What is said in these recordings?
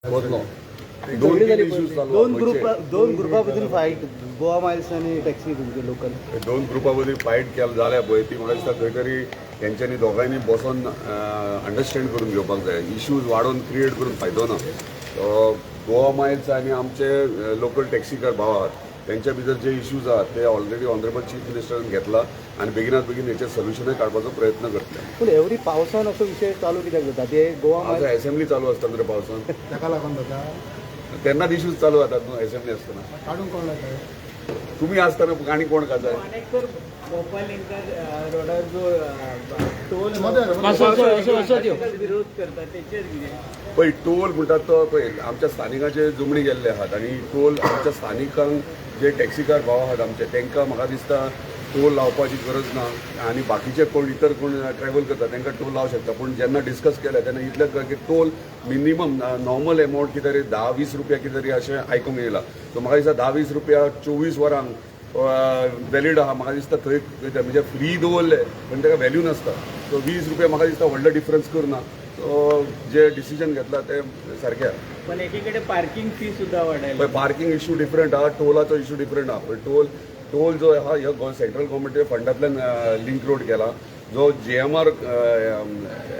बदलो दोन तीन इश्यूज चालू दोन ग्रुपा मधून फाईट गोवा माइल्स आणि टॅक्सी तुमचे लोकल दोन ग्रुपा मदीं फायट केली जाल्या पळय ती म्हाका दिसता खंय तरी तेंच्यांनी दोगांयनी बसून अंडरस्टँड करून घेवपाक जाय. इश्यूज वाडोवन क्रिएट करून फायदो ना. गोवा माइल्स आणि आमचे लोकल टॅक्सीकार भाव आहात त्यांच्या भितर जे इश्यूज आहात ते ऑलरेडी ऑनरेबल चीफ मिनिस्टरान घेतला आणि बेगिनात बेगीन हेचे सोल्युशनय काडपाचो प्रयत्न करतले. पूण एवरी पावसान असो विशय चालू कित्याक जाता ते गोवा आज असेंब्ली चालू असता रे पावसान ताका लागून जाता तेन्नाच इश्यूज चालू जातात न्हू असेंब्ली असताना. काडून कोण लायता तुम्ही असताना आनी कोण काजाय भोपाळ रोडार जो टोल विरोध करता तेचेर कितें पळय टोल म्हणटात तो पळय आमच्या स्थानिकांचे जमणी गेल्ले आहात आणि टोल आमच्या स्थानिकांक जे टॅक्सीकार भाव आहात आमचे तांकां म्हाका दिसता टोल लावपाची गरज ना आणि बाकीचे कोण इतर कोण ट्रॅव्हल करता तांकां टोल लावू शकता. पूण जेन्ना डिस्कस केलें तेन्ना इतलेंच कळ्ळें की टोल मिनिमम नॉर्मल एमावंट कितें तरी 10-20 रुपया कितें तरी अशें आयकूंक येयलां. सो म्हाका दिसता 10-20 रुपया 24 वरांक वॅलीड आहा. म्हाका दिसता थंय म्हणजे फ्री दवरले पण ताका व्हॅल्यू नासता. सो 20 रुपया म्हाका दिसता व्हडलो डिफरन्स करना. सो जे डिसिजन घेतला ते सारकें आहा. पण एकीकडे पार्किंग फी सुद्धा वाढायला पण पार्किंग इश्यू डिफरंट आहा, टोलाचो इश्यू डिफरंट आहा. पण टोल जो आहा ह्यो सेंट्रल गव्हर्मेंट फंडांतल्यान लिंक रोड केला. जो GMR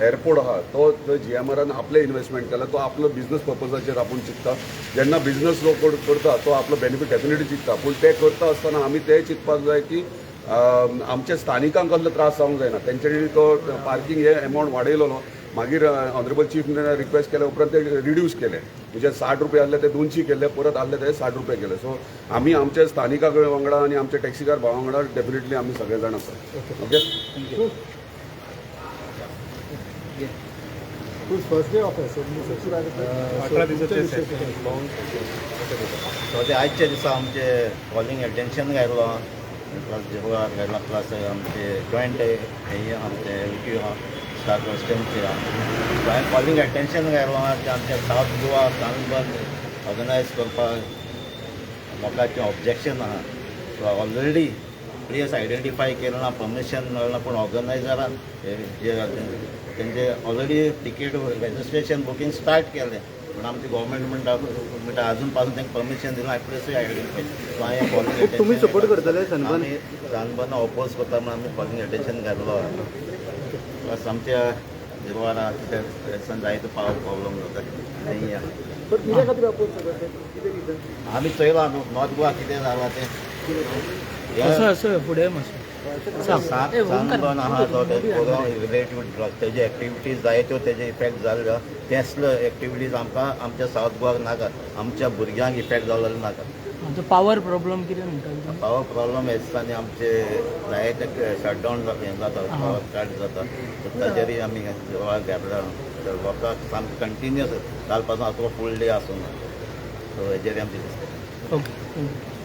एअरपोर्ट आहा तो GMRन आपले इन्व्हेस्टमेंट केला. तो आपलो बिझनस पर्पजाचेर आपूण चिंतता. जेन्ना बिझनस जो करता तो आपलो बेनिफीट डेफिनेटली चिंतता. पूण ते करता आसतना आमी ते चिंतपाक जाय की आमच्या स्थानिकांक कसलो त्रास जावंक जायना. तेंच्यांनी तो पार्किंग हे एमावंट वाडयलो. मागीर ऑनरेबल चीफ मिनिस्टरान रिक्वेस्ट केल्या उपरांत ते रिड्यूस केले. म्हणजे 60 रुपये आसले ते 200 केले. परत आसले ते 60 रुपये केले. सो आमी आमच्या स्थानिका वांगडा आणि आमच्या टॅक्सीकार भावा वांगडा डेफिनेटली आमी सगळे जाण आसा. Okay first day of assembly so ते आजच्या दिसा आमचे कॉलिंग एटेन्शन घायलो प्लस जेव्हा घायला प्लस आमचे जॉयंट हे आमचे विक्यू आहा स्टार कॉस्ट्युमचे आहा. हांवें कॉलिंग एटेन्शन घायलो आहा की आमच्या सावथ गोवा कानून ऑर्गनायज करपाक लोकांचें ऑब्जेक्शन आहा. सो ऑलरेडी प्लेस आयडेंटिफाय केलो ना, परमिशन मेळना. पूण ऑर्गनायझरान तेंचे already ticket registration booking start केलें. पूण आमचे गव्हर्मेंट म्हणटा अजून पासून तांकां परमिशन दिना. प्लेसूय आयडेंटिफाय. सो हांवें कॉलिंग तुम्ही सपोर्ट करतले सनबर्न ऑपोज करता म्हणून आमी कॉलिंग एटेन्शन घातलो आहा. प्लस आमच्या निर्वारा कितें जायतो पावर प्रॉब्लम जाता. आमी चोयला न्हू नॉर्थ गोवा कितें जालां तें फुडें सनबर्न आहा तो रिलेटीव ड्रग्स तेजे एक्टिविटीज जायत्यो तेजे इफेक्ट जाल्यो. तेसल्यो एक्टिविटीज आमकां आमच्या सावथ गोवाक नाका. आमच्या भुरग्यांक इफेक्ट जाल्लो नाका. पावर प्रॉब्लम कितें म्हणटा पावर प्रॉब्लम हे दिसता आनी आमचे जायते शटडावन जाता पावर कट जाता. ताचेरय आमी घेतला. लोकांक सामकें कंटिन्युअस काल पासून आतां फूल डे आसूं ना. सो हेजेर आमचें दिसता. ओके.